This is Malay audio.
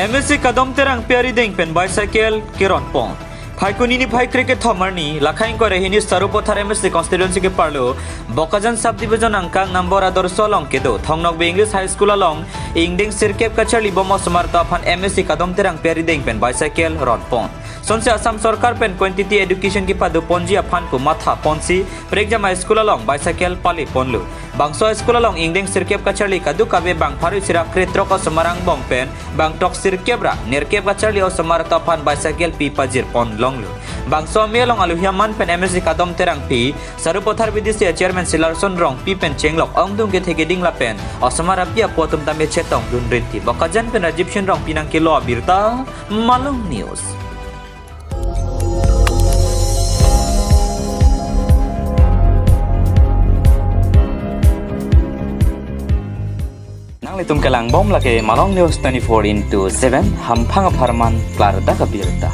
MSC kadom terang piari deng pen bicycle kiron pon. Phai kunini phai cricket thomarni lakhain kore hini sarupothar MSC constituency ke parlo bokajan sub division angka number ador solong kedo thongnok be English high school along ingding sirkep kachali bomo samarta phan MSC kadom terang piari deng pen bicycle ron pon. Sonse Assam Sarkar pen quantity education ki padu ponji aphan ko matha ponsi preexam high school along bicycle pali ponlu. Bangso school along ingding sirkep kachali kadu kabe bang pharu sira kretro ko samarang bong pen bang tok sirkep ra nerkep kachali o samarta phan bicycle pi pajir pon longlu. Bangso melong aluhiaman pen MSC kadom terang pi sarupothar bidisi chairman Silarson rong pi pen chenglok ongdung ke theke ding la pen osamara pia potum tambe chetong dun riti bakajan pen Egyptian rong pinang kilo abirta Malung News. Itum kelang bom lake Malong News 24/7 hampang aparman klar da kabirta.